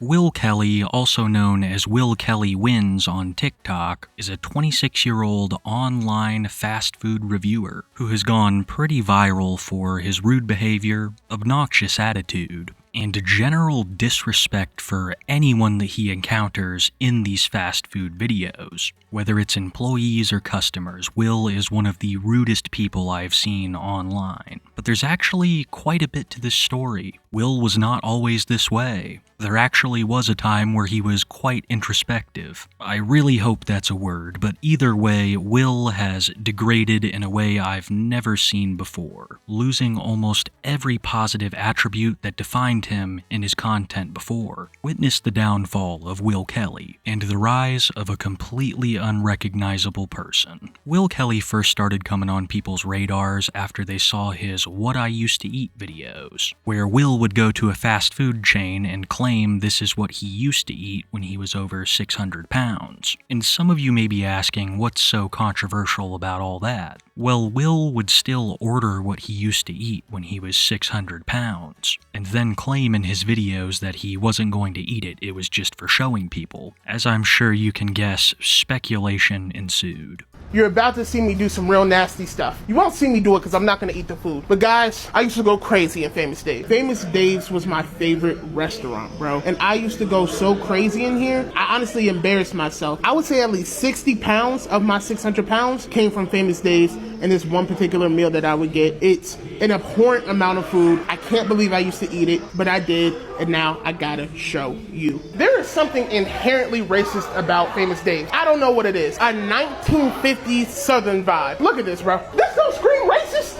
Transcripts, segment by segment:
Will Kelly, also known as Will Kelly Wins on TikTok, is a 26-year-old online fast food reviewer who has gone pretty viral for his rude behavior, obnoxious attitude, and general disrespect for anyone that he encounters in these fast food videos. Whether it's employees or customers, Will is one of the rudest people I've seen online. But there's actually quite a bit to this story. Will was not always this way. There actually was a time where he was quite introspective. I really hope that's a word, but either way, Will has degraded in a way I've never seen before, losing almost every positive attribute that defined him in his content before. Witness the downfall of Will Kelly and the rise of a completely unrecognizable person. Will Kelly first started coming on people's radars after they saw his What I Used to Eat videos, where Will would go to a fast food chain and claim this is what he used to eat when he was over 600 pounds. And some of you may be asking, what's so controversial about all that? Well, Will would still order what he used to eat when he was 600 pounds, and then claim in his videos that he wasn't going to eat it was just for showing people. As I'm sure you can guess, speculation ensued. You're about to see me do some real nasty stuff. You won't see me do it because I'm not going to eat the food. But guys, I used to go crazy in Famous Dave's. Famous Dave's was my favorite restaurant, bro. And I used to go so crazy in here, I honestly embarrassed myself. I would say at least 60 pounds of my 600 pounds came from Famous Dave's and this one particular meal that I would get. It's an abhorrent amount of food. I can't believe I used to eat it, but I did, and now I gotta show you. There is something inherently racist about Famous Dave's. I don't know what it is. A 1950s Southern vibe. Look at this, bro. This don't scream racist.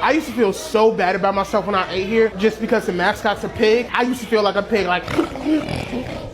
I used to feel so bad about myself when I ate here, just because the mascot's a pig. I used to feel like a pig, like,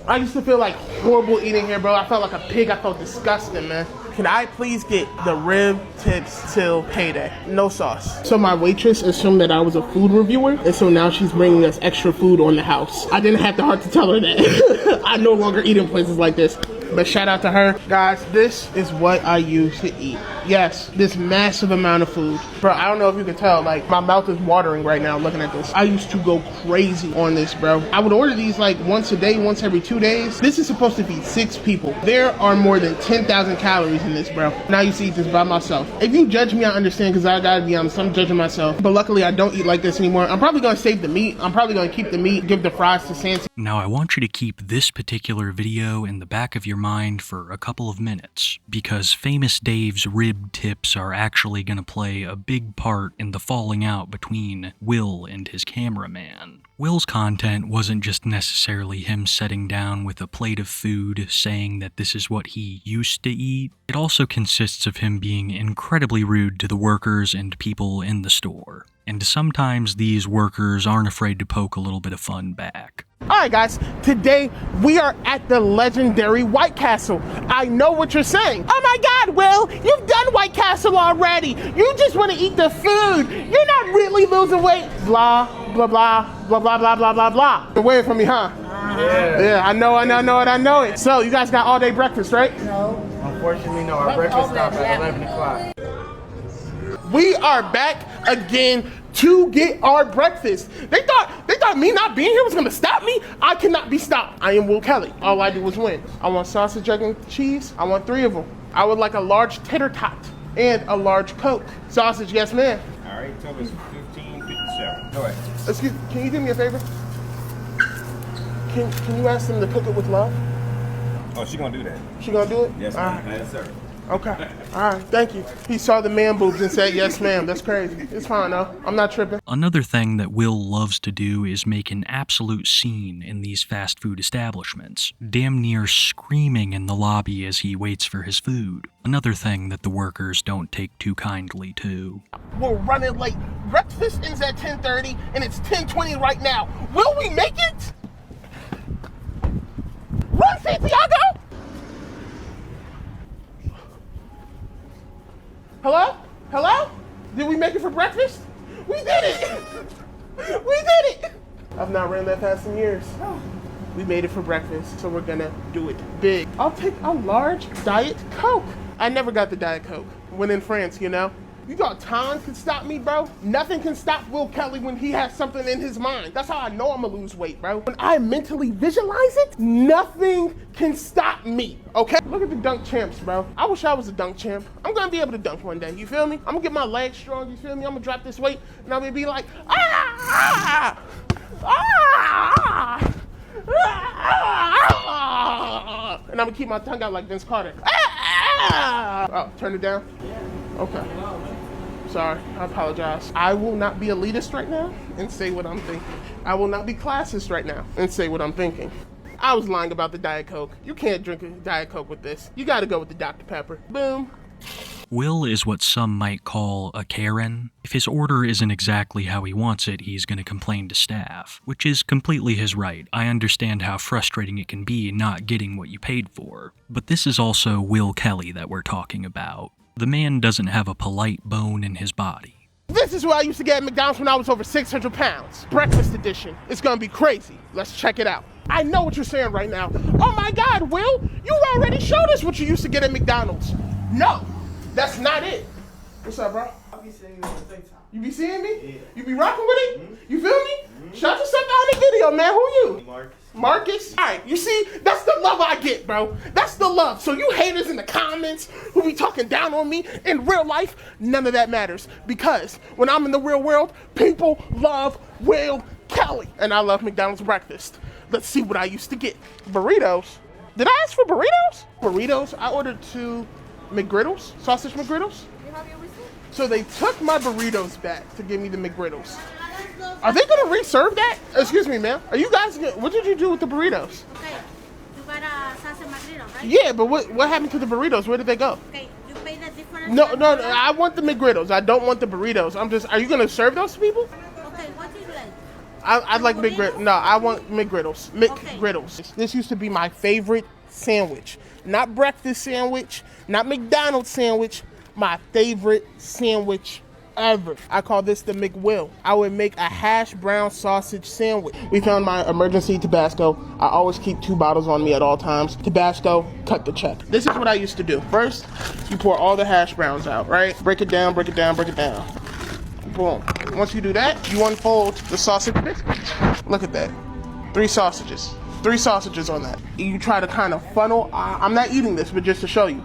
I used to feel like horrible eating here, bro. I felt like a pig. I felt disgusting, man. Can I please get the rib tips till payday? No sauce. So my waitress assumed that I was a food reviewer, and so now she's bringing us extra food on the house. I didn't have the heart to tell her that. I no longer eat in places like this. But shout out to her. Guys, this is what I used to eat. Yes, this massive amount of food. Bro, I don't know if you can tell, like, my mouth is watering right now looking at this. I used to go crazy on this, bro. I would order these like once a day, once every 2 days. This is supposed to feed 6 people. There are more than 10,000 calories in this, bro. And I used to eat this by myself. If you judge me, I understand, because I gotta be honest, I'm judging myself. But luckily, I don't eat like this anymore. I'm probably gonna save the meat. I'm probably gonna keep the meat, give the fries to Santi. Now I want you to keep this particular video in the back of your mind for a couple of minutes, because Famous Dave's rib tips are actually going to play a big part in the falling out between Will and his cameraman. Will's content wasn't just necessarily him sitting down with a plate of food saying that this is what he used to eat. It also consists of him being incredibly rude to the workers and people in the store. And sometimes these workers aren't afraid to poke a little bit of fun back. Alright guys, today we are at the legendary White Castle. I know what you're saying. Oh my god, Will, you've done White Castle already. You just want to eat the food. You're not really losing weight. Blah, blah, blah, blah, blah, blah, blah, blah, blah. You're waiting for me, huh? Yeah, I know it. So, you guys got all day breakfast, right? No. Unfortunately, no. Our breakfast stopped at 11 o'clock. We are back again to get our breakfast. They thought me not being here was gonna stop me. I cannot be stopped. I am Will Kelly. All I do is win. I want sausage, egg, and cheese. I want 3 of them. I would like a large tater tot and a large Coke. Sausage, yes ma'am. All right, total is $15.57. Go ahead. Excuse me, can you do me a favor? Can you ask them to cook it with love? Oh, she gonna do that? She gonna do it? Yes, ma'am. Yes, sir. Okay. All right. Thank you. He saw the man boobs and said, yes, ma'am. That's crazy. It's fine, though. I'm not tripping. Another thing that Will loves to do is make an absolute scene in these fast food establishments, damn near screaming in the lobby as he waits for his food. Another thing that the workers don't take too kindly to. We're running late. Breakfast ends at 10:30, and it's 10:20 right now. Will we make it? Run, Santiago! Hello? Hello? Did we make it for breakfast? We did it! We did it! I've not ran that fast in years. We made it for breakfast, so we're gonna do it big. I'll take a large Diet Coke. I never got the Diet Coke. When in France, you know? You thought time can stop me, bro? Nothing can stop Will Kelly when he has something in his mind. That's how I know I'm gonna lose weight, bro. When I mentally visualize it, nothing can stop me, okay? Look at the dunk champs, bro. I wish I was a dunk champ. I'm gonna be able to dunk one day, you feel me? I'm gonna get my legs strong, you feel me? I'm gonna drop this weight and I'm gonna be like, ah, ah, ah, ah, and I'm gonna keep my tongue out like Vince Carter. Ah, oh, turn it down? Okay. Sorry, I apologize. I will not be elitist right now and say what I'm thinking. I will not be classist right now and say what I'm thinking. I was lying about the Diet Coke. You can't drink a Diet Coke with this. You gotta go with the Dr. Pepper. Boom. Will is what some might call a Karen. If his order isn't exactly how he wants it, he's going to complain to staff, which is completely his right. I understand how frustrating it can be not getting what you paid for. But this is also Will Kelly that we're talking about. The man doesn't have a polite bone in his body. This is what I used to get at McDonald's when I was over 600 pounds. Breakfast edition. It's gonna be crazy. Let's check it out. I know what you're saying right now. Oh my God, Will, you already showed us what you used to get at McDonald's. No, that's not it. What's up, bro? I'll be seeing you on TikTok. You be seeing me? Yeah. You be rocking with it? You feel me? Shout yourself out in the video, man. Who you? Marcus. Marcus? All right, you see, that's the love I get, bro. That's the love. So you haters in the comments who be talking down on me in real life, none of that matters. Because when I'm in the real world, people love Will Kelly. And I love McDonald's breakfast. Let's see what I used to get. Burritos. Did I ask for burritos? Burritos, I ordered 2 McGriddles, sausage McGriddles. You have your receipt? So they took my burritos back to give me the McGriddles. Are they gonna reserve that? Excuse me, ma'am. Are you guys what did you do with the burritos? Okay. You got a salsa magrino, right? Yeah, but what happened to the burritos? Where did they go? Okay. You pay the difference. No, I want the McGriddles. I don't want the burritos. Are you gonna serve those to people? Okay, what do you like? I'd like McGriddles. No, I want McGriddles. McGriddles. This used to be my favorite sandwich. Not breakfast sandwich, not McDonald's sandwich, my favorite sandwich ever. I call this the McWill. I would make a hash brown sausage sandwich. We found my emergency Tabasco. I always keep 2 bottles on me at all times. Tabasco, cut the check. This is what I used to do. First, you pour all the hash browns out, right? Break it down, break it down, break it down. Boom. Once you do that, you unfold the sausage biscuits. Look at that. 3 sausages. 3 sausages on that. You try to kind of funnel. I'm not eating this, but just to show you.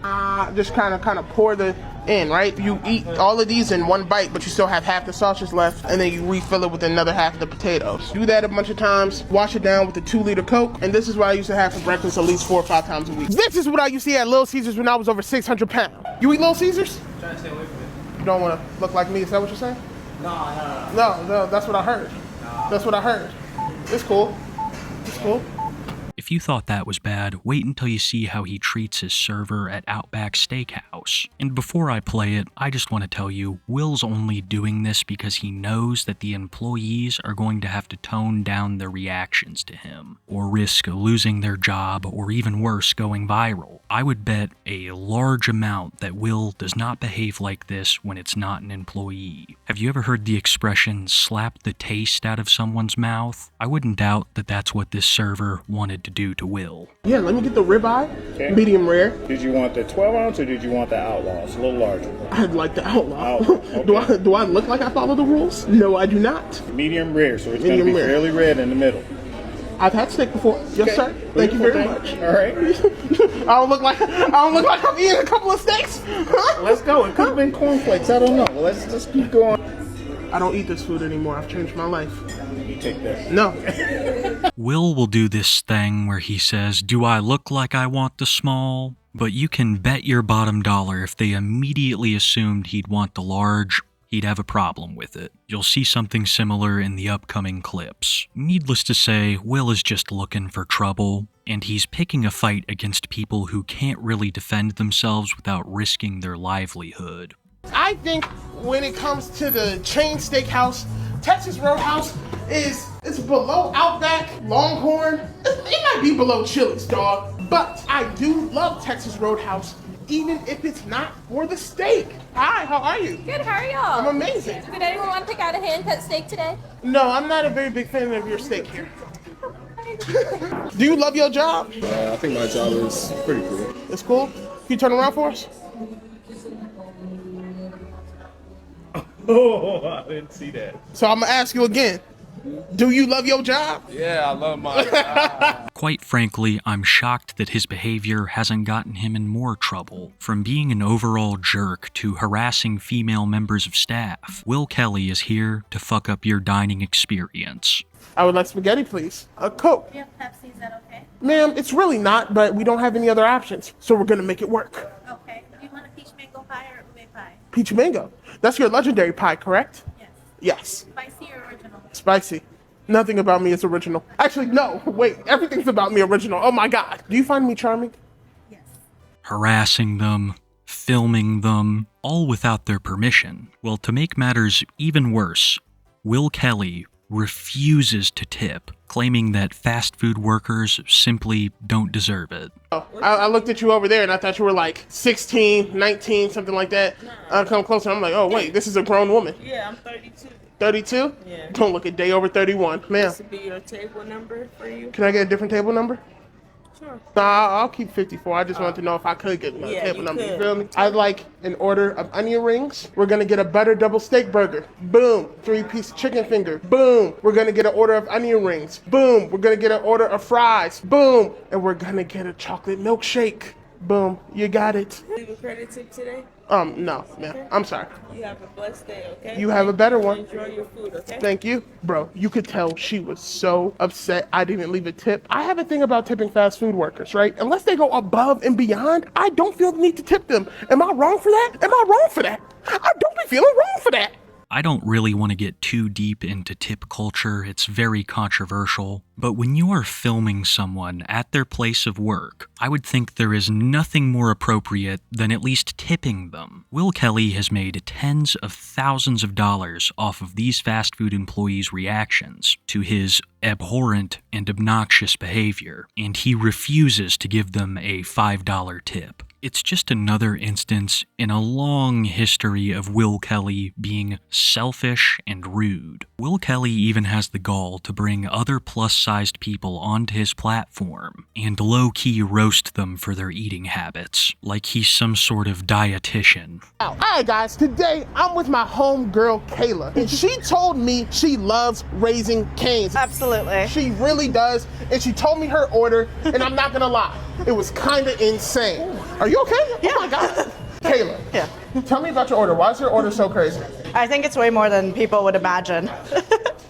Just kind of pour the in, right? You eat all of these in one bite, but you still have half the sausage left, and then you refill it with another half of the potatoes. Do that a bunch of times. Wash it down with a 2-liter Coke, and this is what I used to have for breakfast at least 4 or 5 times a week. This is what I used to eat at Little Caesars when I was over 600 pounds. You eat Little Caesars? I'm trying to stay away from it. You don't want to look like me, is that what you're saying? No, that's what I heard. That's what I heard. It's cool. It's cool. If you thought that was bad, wait until you see how he treats his server at Outback Steakhouse. And before I play it, I just want to tell you, Will's only doing this because he knows that the employees are going to have to tone down their reactions to him, or risk losing their job, or even worse, going viral. I would bet a large amount that Will does not behave like this when it's not an employee. Have you ever heard the expression, slap the taste out of someone's mouth? I wouldn't doubt that that's what this server wanted to do to Will. Yeah, let me get the ribeye, Okay. medium rare. Did you want the 12 ounce or did you want the outlaw? It's a little larger. I'd like the outlaw. Okay. Do I look like I follow the rules? No, I do not. Medium rare, so it's going to Medium be rare. fairly red in the middle. I've had steak before. Yes, Okay. sir. Thank you very Beautiful much. thing. All right. I don't look like I'm eating a couple of steaks. Huh? Let's go. It could have been cornflakes. I don't know. Well, let's just keep going. I don't eat this food anymore. I've changed my life. You take this. No. Will do this thing where he says, "Do I look like I want the small?" But you can bet your bottom dollar if they immediately assumed he'd want the large, he'd have a problem with it. You'll see something similar in the upcoming clips. Needless to say, Will is just looking for trouble, and he's picking a fight against people who can't really defend themselves without risking their livelihood. I think when it comes to the chain steakhouse, Texas Roadhouse it's below Outback, Longhorn. It might be below Chili's, dog. But I do love Texas Roadhouse, even if it's not for the steak. Hi, how are you? Good, how are y'all? I'm amazing. Did anyone want to pick out a hand-cut steak today? No, I'm not a very big fan of your steak here. Do you love your job? I think my job is pretty cool. It's cool. Can you turn around for us? Oh, I didn't see that. So I'm gonna ask you again. Do you love your job? Yeah, I love my job. Quite frankly, I'm shocked that his behavior hasn't gotten him in more trouble. From being an overall jerk to harassing female members of staff, Will Kelly is here to fuck up your dining experience. I would like spaghetti, please. A Coke. Do you have Pepsi? Is that okay? Ma'am, it's really not, but we don't have any other options, so we're gonna make it work. Okay. Do you want a peach mango pie or ube pie? Peach mango. That's your legendary pie, correct? Yes. Yes. Spicy or original? Spicy. Nothing about me is original. Actually, no. Wait, everything's about me original. Oh my God. Do you find me charming? Yes. Harassing them, filming them, all without their permission. Well, to make matters even worse, Will Kelly refuses to tip, claiming that fast food workers simply don't deserve it. Oh, I looked at you over there and I thought you were like 16, 19, something like that. I come closer. I'm like, oh wait, this is a grown woman. Yeah, I'm 32. 32? Yeah. Don't look a day over 31. Ma'am, This would be your table number for you. can I get a different table number? Sure. Nah, I'll keep 54. I just wanted to know if I could get another Yeah, table you number. You could. feel me? I'd like an order of onion rings. We're gonna get a butter double steak burger. Boom. 3-piece chicken finger. Boom. We're gonna get an order of onion rings. Boom. We're gonna get an order of fries. Boom. And we're gonna get a chocolate milkshake. Boom. You got it. Leave a credit tip today. No, ma'am. I'm sorry. You have a blessed day, okay? You have a better one. Enjoy your food, okay? Thank you. Bro, you could tell she was so upset I didn't leave a tip. I have a thing about tipping fast food workers, right? Unless they go above and beyond, I don't feel the need to tip them. Am I wrong for that? Am I wrong for that? I don't be feeling wrong for that. I don't really want to get too deep into tip culture, it's very controversial, but when you are filming someone at their place of work, I would think there is nothing more appropriate than at least tipping them. Will Kelly has made tens of thousands of dollars off of these fast food employees' reactions to his abhorrent and obnoxious behavior, and he refuses to give them a $5 tip. It's just another instance in a long history of Will Kelly being selfish and rude. Will Kelly even has the gall to bring other plus-sized people onto his platform and low-key roast them for their eating habits, like he's some sort of dietitian. Alright guys, today I'm with my homegirl Kayla, and she told me she loves Raising Cane's. Absolutely. She really does, and she told me her order, and I'm not gonna lie, it was kinda insane. Are you okay? Yeah. Oh my God. Kayla, Yeah. tell me about your order. Why is your order so crazy? I think it's way more than people would imagine.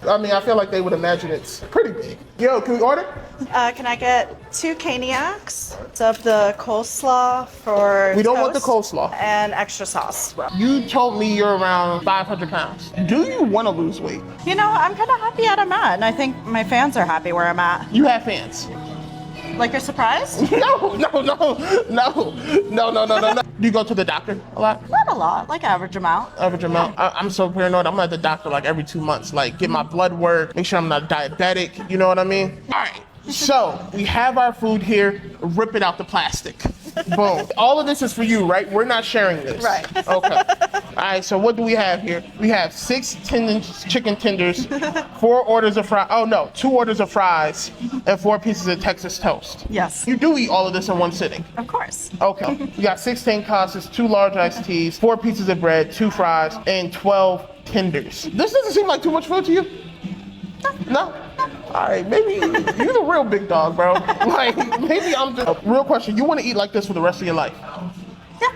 I mean, I feel like they would imagine it's pretty big. Yo, can we order? Can I get 2 caniacs of the coleslaw for We don't want the toast coleslaw. and extra sauce? You told me you're around 500 pounds. Do you want to lose weight? You know, I'm kind of happy at I'm at, and I think my fans are happy where I'm at. You have fans. Like you're surprised? No. Do you go to the doctor a lot? Not a lot, like average amount. Average amount. I'm so paranoid. I'm at the doctor like every 2 months. Like get my blood work, make sure I'm not diabetic. You know what I mean? All right. So we have our food here. Rip it out the plastic. Boom. All of this is for you, right? We're not sharing this. Right. Okay. All right. So what do we have here? We have 6 chicken tenders, 4 orders of fries. Oh no, 2 orders of fries, and 4 pieces of Texas toast. Yes. You do eat all of this in one sitting. Of course. Okay. We got 16 pastas, 2 large iced teas, 4 pieces of bread, 2 fries, and 12 tenders. This doesn't seem like too much food to you? No? All right, maybe you're the real big dog, bro. Like, maybe I'm just... Real question, you want to eat like this for the rest of your life? Yeah.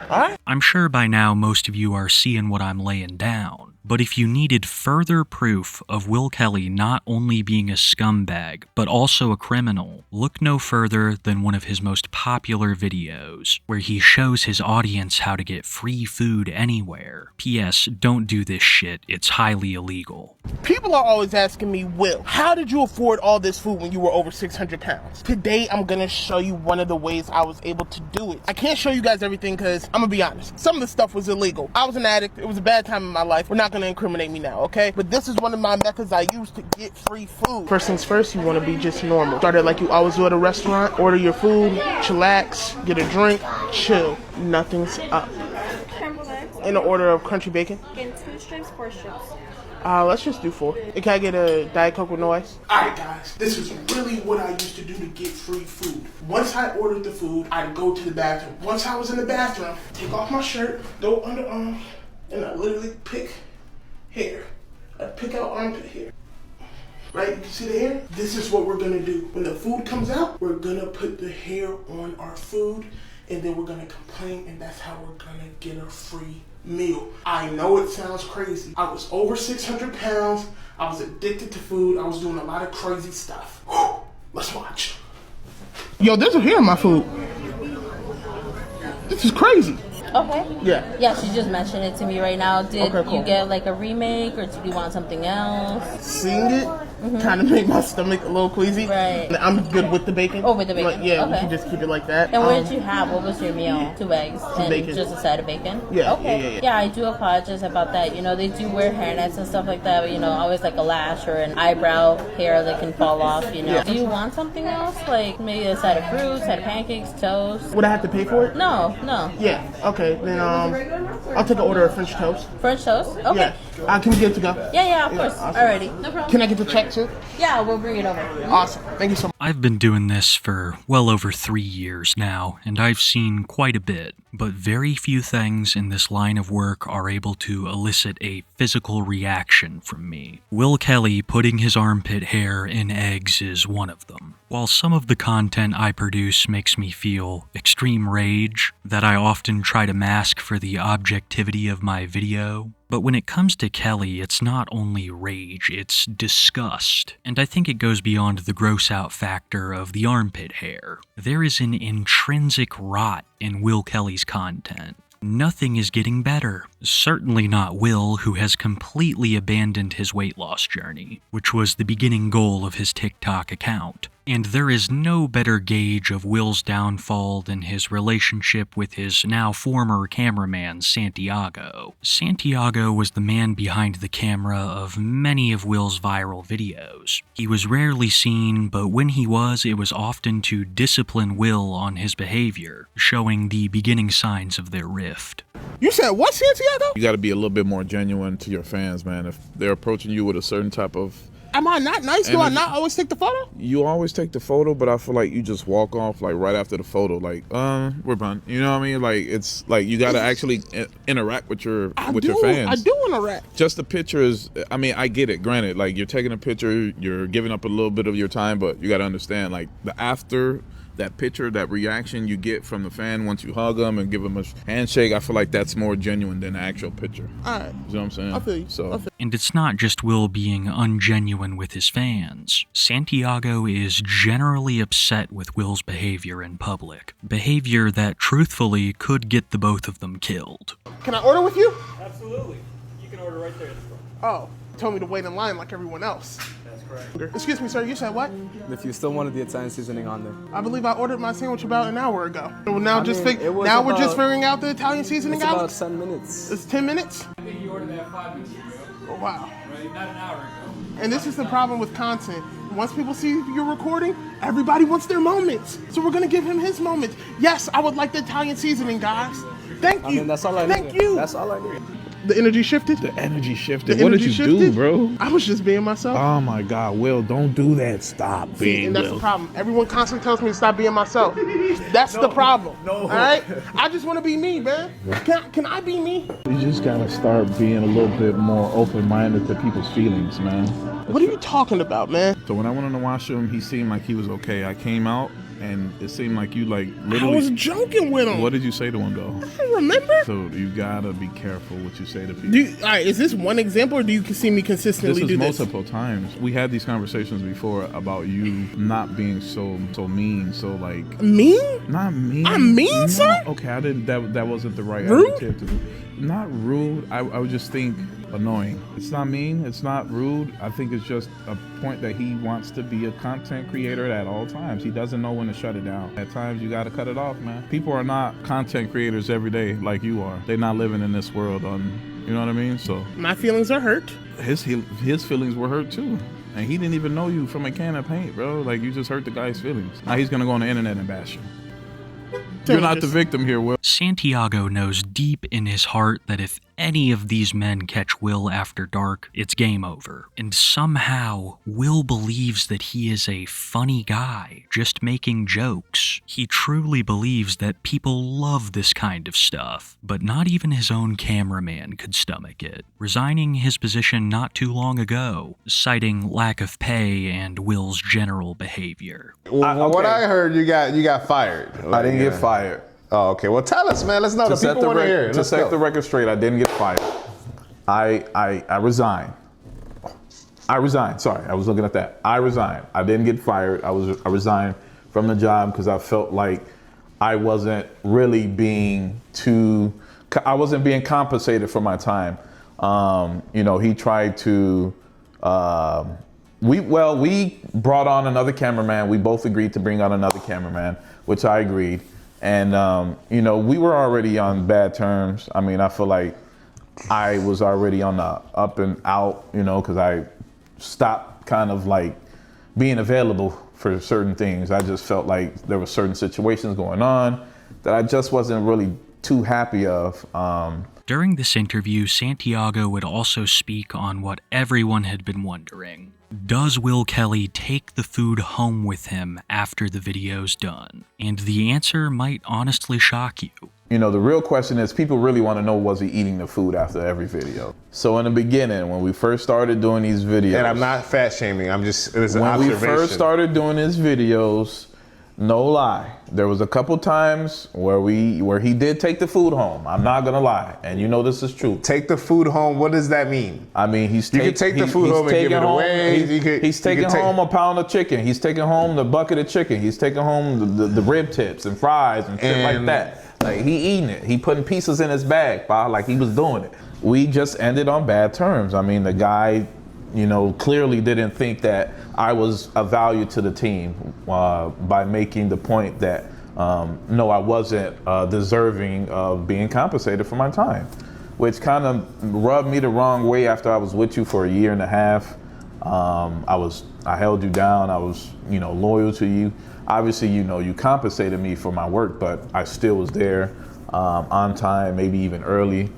All right. I'm sure by now most of you are seeing what I'm laying down, but if you needed further proof of Will Kelly not only being a scumbag, but also a criminal, look no further than one of his most popular videos, where he shows his audience how to get free food anywhere. P.S. Don't do this shit, it's highly illegal. People are always asking me, Will, how did you afford all this food when you were over 600 pounds? Today, I'm gonna show you one of the ways I was able to do it. I can't show you guys everything because I'm gonna be honest. Some of the stuff was illegal. I was an addict. It was a bad time in my life. We're not gonna incriminate me now, okay? But this is one of my methods I use to get free food. First things first, you wanna be just normal. Start it like you always do at a restaurant. Order your food, chillax, get a drink, chill. Nothing's up. Scrambled eggs In the order of crunchy bacon. and 2 strips, 4 strips. Let's just do 4. Can I get a Diet Coke with no ice? Alright guys, this is really what I used to do to get free food. Once I ordered the food, I'd go to the bathroom. Once I was in the bathroom, take off my shirt, throw underarm, and I literally pick hair. I pick out armpit hair. Right, you can see the hair? This is what we're gonna do. When the food comes out, we're gonna put the hair on our food, and then we're gonna complain, and that's how we're gonna get a free meal. I know it sounds crazy. I was over 600 pounds. I was addicted to food. I was doing a lot of crazy stuff. Whew. Let's watch. Yo, there's a hair in my food. This is crazy. Okay. Yeah. Yeah, she just mentioned it to me right now. Did Okay, cool. you get like a remake or did you want something else? Seeing it kind of make my stomach a little queasy. Right. I'm good with the bacon. Oh, with the bacon. Like, yeah, we Okay. can just keep it like that. And what did you have? What was your meal? 2 eggs and bacon. just a side of bacon? Yeah, Okay. yeah. I do apologize about that. You know, they do wear hairnets and stuff like that, but you know, always like a lash or an eyebrow hair that can fall off, you know. Yeah. Do you want something else? Like maybe a side of fruit, side of pancakes, toast? Would I have to pay for it? No. Yeah. Okay. Then I'll take an order of French toast. French toast? Okay. Yeah. Can we get it to go? Yeah, of course. awesome. Alrighty. No problem. Can I get the check too? Yeah, we'll bring it over. Awesome. Thank you so much. I've been doing this for well over 3 years now, and I've seen quite a bit, but very few things in this line of work are able to elicit a physical reaction from me. Will Kelly putting his armpit hair in eggs is one of them. While some of the content I produce makes me feel extreme rage that I often try to mask for the objectivity of my video, but when it comes to Kelly, it's not only rage, it's disgust. And I think it goes beyond the gross out factor of the armpit hair. There is an intrinsic rot in Will Kelly's content. Nothing is getting better. Certainly not Will, who has completely abandoned his weight loss journey, which was the beginning goal of his TikTok account. And there is no better gauge of Will's downfall than his relationship with his now former cameraman, Santiago. Santiago was the man behind the camera of many of Will's viral videos. He was rarely seen, but when he was, it was often to discipline Will on his behavior, showing the beginning signs of their rift. You said what, Santiago? You got to be a little bit more genuine to your fans, man. If they're approaching you with a certain type of... Am I not nice? Do I not always take the photo? You always take the photo, but I feel like you just walk off like right after the photo, like, we're done. You know what I mean? Like, it's like you got to actually interact with your fans. I do interact. Just the picture is, I mean, I get it. Granted, like you're taking a picture, you're giving up a little bit of your time, but you got to understand, like the after that picture, that reaction you get from the fan once you hug them and give them a handshake, I feel like that's more genuine than the actual picture. All right. You know what I'm saying? I feel you. So. And it's not just Will being ungenuine with his fans. Santiago is generally upset with Will's behavior in public. Behavior that truthfully could get the both of them killed. Can I order with you? Absolutely. You can order right there at the front. Oh, you told me to wait in line like everyone else. That's correct. Excuse me, sir. You said what? If you still wanted the Italian seasoning on there. I believe I ordered my sandwich about an hour ago. So now we're just figuring out the Italian seasoning, It's about Alex? 10 minutes. It's 10 minutes? I think you ordered that 5 minutes ago. Oh, wow. Right? Not an hour ago. And this is the problem with content. Once people see you're recording, everybody wants their moments. So we're gonna give him his moments. Yes, I would like the Italian seasoning, guys. Thank you. I mean, that's all I need. Thank you. That's all I need. The energy shifted? The energy shifted. The What did energy you do, shifted? bro? I was just being myself. Oh my God, Will, don't do that. Stop being And that's the Will. problem. Everyone constantly tells me to stop being myself. That's the problem. No. All right? I just want to be me, man. Can I be me? You just gotta start being a little bit more open-minded to people's feelings, man. What are you talking about, man? So when I went in the washroom, he seemed like he was okay. I came out, and it seemed like you like I literally. was joking with him. What did you say to him though? I don't remember. So you gotta be careful what you say to people. All right, is this one example, or do you see me consistently This do is this? multiple times. We had these conversations before about you not being so mean. So like Mean? not mean. I'm mean, No, sir? Okay, I didn't. That wasn't the right Rude? adjective. Not rude. I would just think annoying. It's not mean. It's not rude. I think it's just a point that he wants to be a content creator at all times. He doesn't know when to shut it down. At times you got to cut it off, man. People are not content creators every day like you are. They're not living in this world you know what I mean? So My feelings are hurt. his feelings were hurt too. And he didn't even know you from a can of paint, bro. Like, you just hurt the guy's feelings. Now he's gonna go on the internet and bash you. You're not the victim here, Will. Santiago knows deep in his heart that if Any of these men catch Will after dark, it's game over. And somehow, Will believes that he is a funny guy, just making jokes. He truly believes that people love this kind of stuff, but not even his own cameraman could stomach it, resigning his position not too long ago, citing lack of pay and Will's general behavior. What I heard, you got fired. I didn't get fired. Oh, okay. Well, tell us, man. Let's know. The people want to hear. To set the record straight, I didn't get fired. I resigned. I resigned. Sorry, I was looking at that. I resigned. I didn't get fired. I resigned from the job because I felt like I wasn't really I wasn't being compensated for my time. He tried to. We brought on another cameraman. We both agreed to bring on another cameraman, which I agreed. And, we were already on bad terms. I mean, I feel like I was already on the up and out, because I stopped kind of like being available for certain things. I just felt like there were certain situations going on that I just wasn't really too happy of. During this interview, Santiago would also speak on what everyone had been wondering. Does Will Kelly take the food home with him after the video's done? And the answer might honestly shock you. The real question is, people really want to know, was he eating the food after every video? So in the beginning, when we first started doing these videos... And I'm not fat shaming, it was an observation. When we first started doing these videos, no lie, there was a couple times where he did take the food home. I'm not gonna lie, and this is true. Take the food home. What does that mean? I mean, you can take the food home and give it away. He's taking home a pound of chicken. He's taking home the bucket of chicken. He's taking home the rib tips and fries and shit like that. Like, he eating it. He putting pieces in his bag, like he was doing it. We just ended on bad terms. I mean, the guy, clearly didn't think that I was of value to the team by making the point that, no, I wasn't deserving of being compensated for my time, which kind of rubbed me the wrong way after I was with you for a year and a half. I held you down. I was, loyal to you. Obviously, you compensated me for my work, but I still was there on time, maybe even early.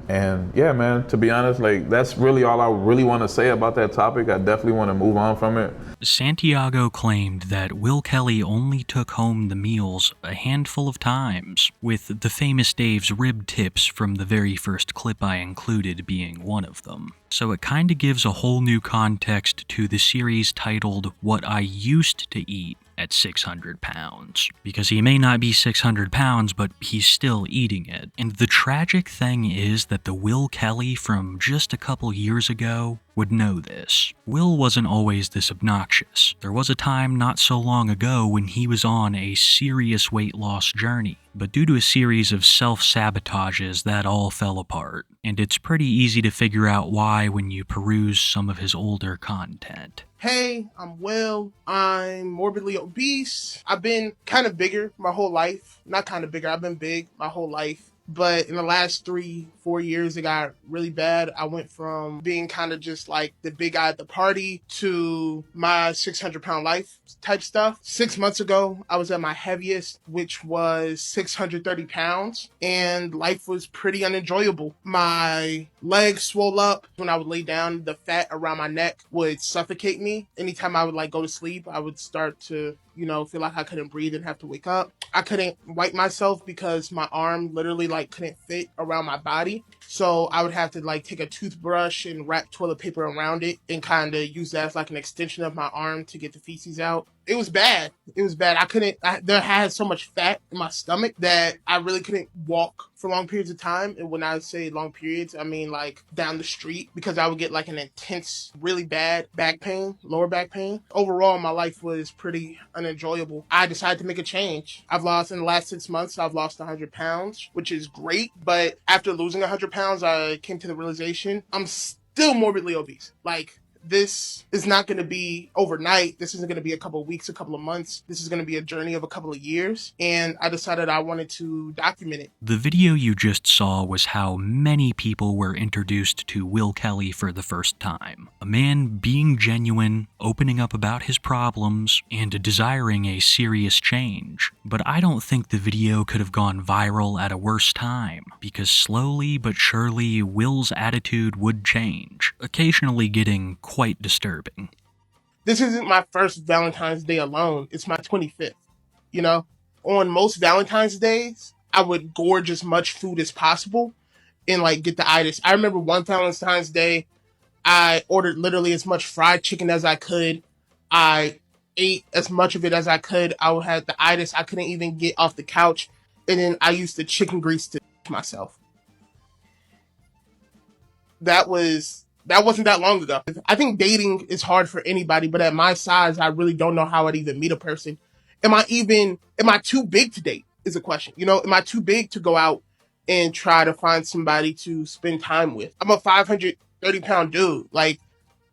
And yeah, man, to be honest, like, that's really all I really want to say about that topic. I definitely want to move on from it. Santiago claimed that Will Kelly only took home the meals a handful of times, with the famous Dave's rib tips from the very first clip I included being one of them. So it kinda gives a whole new context to the series titled What I Used to Eat at 600 pounds. Because he may not be 600 pounds, but he's still eating it. And the tragic thing is that the Will Kelly from just a couple years ago would know this. Will wasn't always this obnoxious. There was a time not so long ago when he was on a serious weight loss journey, but due to a series of self-sabotages, that all fell apart. And it's pretty easy to figure out why when you peruse some of his older content. Hey, I'm Will. I'm morbidly obese. I've been kind of bigger my whole life. Not kind of bigger, I've been big my whole life. But in the last 3-4 years, it got really bad. I went from being kind of just like the big guy at the party to my 600-pound life type stuff. 6 months ago, I was at my heaviest, which was 630 pounds, and life was pretty unenjoyable. My legs swole up. When I would lay down, the fat around my neck would suffocate me. Anytime I would go to sleep, I would start to feel like I couldn't breathe and have to wake up. I couldn't wipe myself because my arm literally couldn't fit around my body. So I would have to take a toothbrush and wrap toilet paper around it and kind of use that as an extension of my arm to get the feces out. It was bad. It was bad. There had so much fat in my stomach that I really couldn't walk for long periods of time. And when I say long periods, I mean down the street, because I would get an intense, really bad back pain, lower back pain. Overall, my life was pretty unenjoyable. I decided to make a change. In the last 6 months, I've lost 100 pounds, which is great. But after losing 100 pounds, I came to the realization I'm still morbidly obese. this is not going to be overnight. This isn't going to be a couple of weeks, a couple of months. This is going to be a journey of a couple of years. And I decided I wanted to document it. The video you just saw was how many people were introduced to Will Kelly for the first time. A man being genuine, opening up about his problems, and desiring a serious change. But I don't think the video could have gone viral at a worse time, because slowly but surely Will's attitude would change, occasionally getting quite disturbing. This isn't my first Valentine's Day alone. It's my 25th. You know, on most Valentine's days, I would gorge as much food as possible and like get the itis. I remember one Valentine's Day, I ordered literally as much fried chicken as I could. I ate as much of it as I could. I had the itis. I couldn't even get off the couch. And then I used the chicken grease to myself. That wasn't that long ago. I think dating is hard for anybody, but at my size, I really don't know how I'd even meet a person. Am I too big to date is a question. You know, am I too big to go out and try to find somebody to spend time with? I'm a 530-pound dude. Like,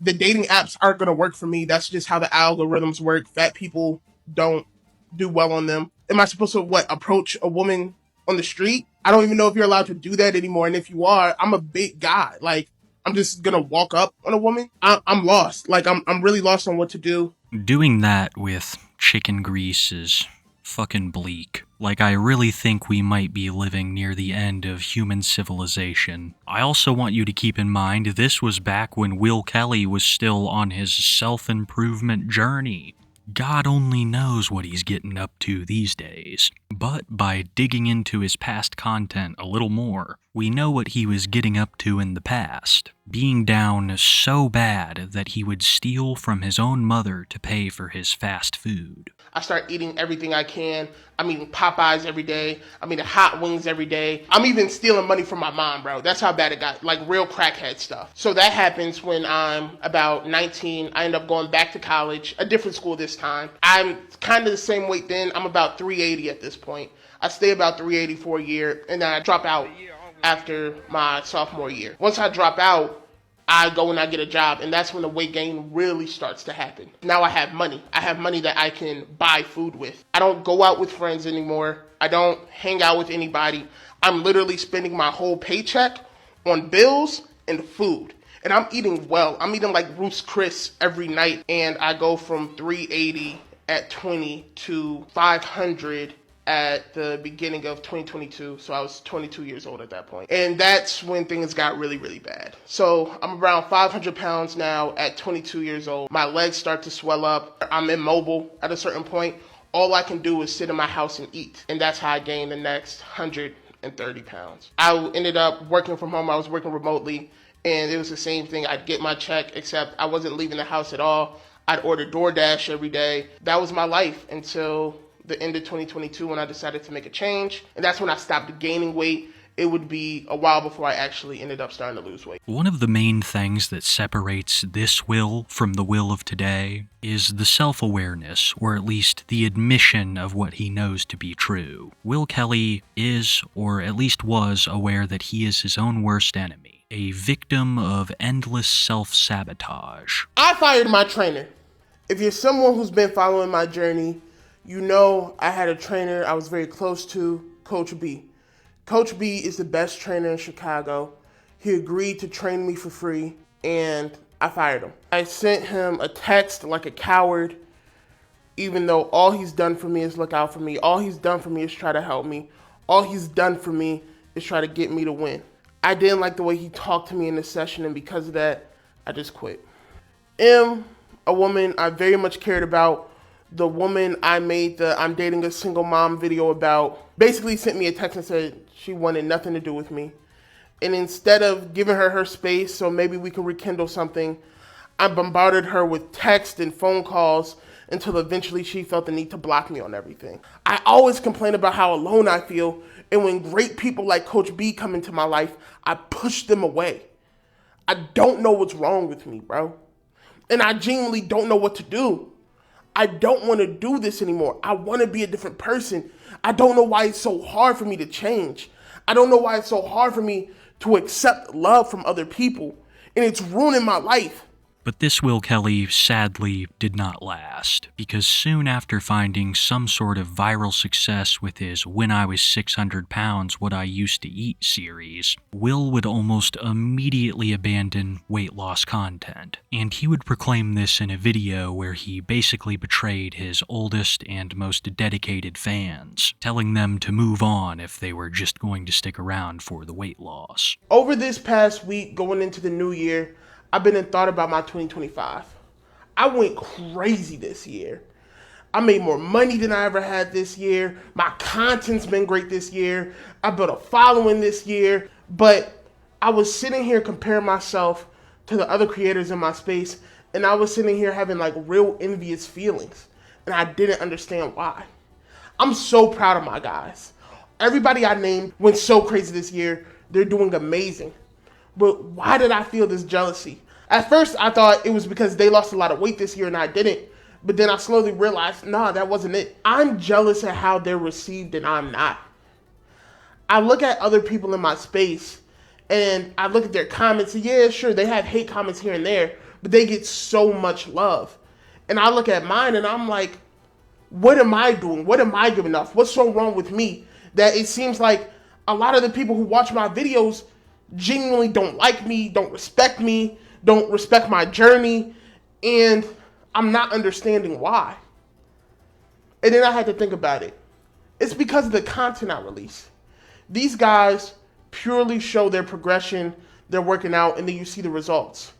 the dating apps aren't going to work for me. That's just how the algorithms work. Fat people don't do well on them. Am I supposed to, approach a woman on the street? I don't even know if you're allowed to do that anymore. And if you are, I'm a big guy. Like, I'm just gonna walk up on a woman. I'm lost. Like, I'm really lost on what to do. Doing that with chicken grease is fucking bleak. Like, I really think we might be living near the end of human civilization. I also want you to keep in mind this was back when Will Kelly was still on his self-improvement journey. God only knows what he's getting up to these days. But by digging into his past content a little more, we know what he was getting up to in the past. Being down so bad that he would steal from his own mother to pay for his fast food. I start eating everything I can. I'm eating Popeyes every day. I'm eating hot wings every day. I'm even stealing money from my mom, bro. That's how bad it got. Like, real crackhead stuff. So that happens when I'm about 19. I end up going back to college, a different school this time. I'm kind of the same weight then. I'm about 380 at this point. I stay about 380 for a year, and then I drop out after my sophomore year. Once I drop out, I go and I get a job, and that's when the weight gain really starts to happen. Now I have money. I have money that I can buy food with. I don't go out with friends anymore. I don't hang out with anybody. I'm literally spending my whole paycheck on bills and food. And I'm eating well. I'm eating like Ruth's Chris every night, and I go from 380 at 20 to 500 at the beginning of 2022. So I was 22 years old at that point. And that's when things got really, really bad. So I'm around 500 pounds now at 22 years old. My legs start to swell up. I'm immobile at a certain point. All I can do is sit in my house and eat. And that's how I gained the next 130 pounds. I ended up working from home. I was working remotely. And it was the same thing. I'd get my check, except I wasn't leaving the house at all. I'd order DoorDash every day. That was my life until the end of 2022 when I decided to make a change. And that's when I stopped gaining weight. It would be a while before I actually ended up starting to lose weight. One of the main things that separates this Will from the Will of today is the self-awareness, or at least the admission of what he knows to be true. Will Kelly is, or at least was, aware that he is his own worst enemy, a victim of endless self-sabotage. I fired my trainer. If you're someone who's been following my journey, you know I had a trainer I was very close to, Coach B. Coach B is the best trainer in Chicago. He agreed to train me for free, and I fired him. I sent him a text like a coward, even though all he's done for me is look out for me. All he's done for me is try to help me. All he's done for me is try to get me to win. I didn't like the way he talked to me in the session, and because of that, I just quit. M, a woman I very much cared about, the woman I made the I'm dating a single mom video about, basically sent me a text and said she wanted nothing to do with me. And instead of giving her space so maybe we can rekindle something, I bombarded her with text and phone calls until eventually she felt the need to block me on everything. I always complain about how alone I feel, and when great people like Coach B come into my life, I push them away. I don't know what's wrong with me, bro. And I genuinely don't know what to do. I don't want to do this anymore. I want to be a different person. I don't know why it's so hard for me to change. I don't know why it's so hard for me to accept love from other people. And it's ruining my life. But this Will Kelly sadly did not last, because soon after finding some sort of viral success with his When I Was 600 Pounds What I Used to Eat series, Will would almost immediately abandon weight loss content, and he would proclaim this in a video where he basically betrayed his oldest and most dedicated fans, telling them to move on if they were just going to stick around for the weight loss. Over this past week, going into the new year, I've been in thought about my 2025. I went crazy this year. I made more money than I ever had this year. My content's been great this year. I built a following this year. But I was sitting here comparing myself to the other creators in my space, and I was sitting here having like real envious feelings, and I didn't understand why. I'm so proud of my guys. Everybody I named went so crazy this year. They're doing amazing. But why did I feel this jealousy? At first, I thought it was because they lost a lot of weight this year and I didn't. But then I slowly realized, nah, that wasn't it. I'm jealous at how they're received and I'm not. I look at other people in my space and I look at their comments. And yeah, sure, they have hate comments here and there, but they get so much love. And I look at mine and I'm like, what am I doing? What am I giving off? What's so wrong with me that it seems like a lot of the people who watch my videos genuinely don't like me, don't respect my journey, and I'm not understanding why. And then I had to think about it. It's because of the content I release. These guys purely show their progression, they're working out, and then you see the results.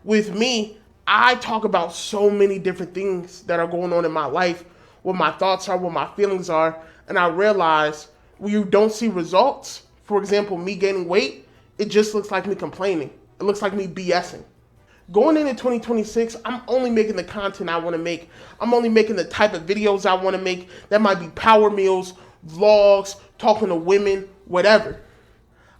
With me, I talk about so many different things that are going on in my life, what my thoughts are, what my feelings are, and I realize when you don't see results, for example, me gaining weight, it just looks like me complaining. It looks like me BSing. Going into 2026, I'm only making the content I want to make. I'm only making the type of videos I want to make. That might be power meals, vlogs, talking to women, whatever.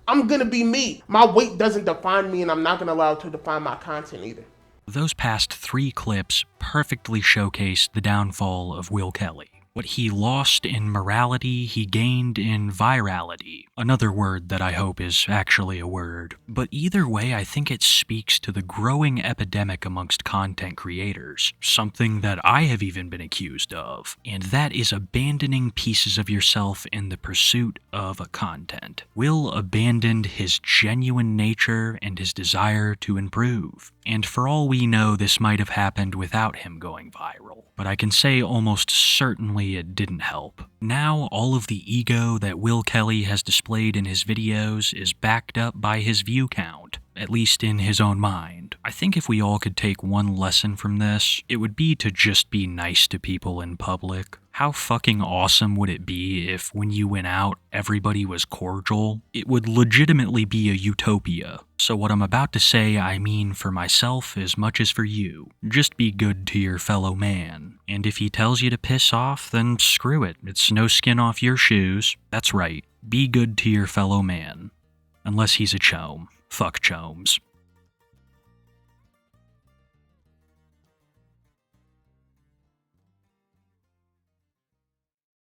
I'm going to be me. My weight doesn't define me, and I'm not going to allow it to define my content either. Those past 3 clips perfectly showcase the downfall of Will Kelly. What he lost in morality, he gained in virality. Another word that I hope is actually a word. But either way, I think it speaks to the growing epidemic amongst content creators, something that I have even been accused of, and that is abandoning pieces of yourself in the pursuit of a content. Will abandoned his genuine nature and his desire to improve. And for all we know, this might have happened without him going viral. But I can say almost certainly it didn't help. Now, all of the ego that Will Kelly has displayed in his videos is backed up by his view count, at least in his own mind. I think if we all could take one lesson from this, it would be to just be nice to people in public. How fucking awesome would it be if when you went out, everybody was cordial? It would legitimately be a utopia. So what I'm about to say, I mean for myself as much as for you. Just be good to your fellow man. And if he tells you to piss off, then screw it. It's no skin off your shoes. That's right. Be good to your fellow man. Unless he's a chome. Fuck chomes.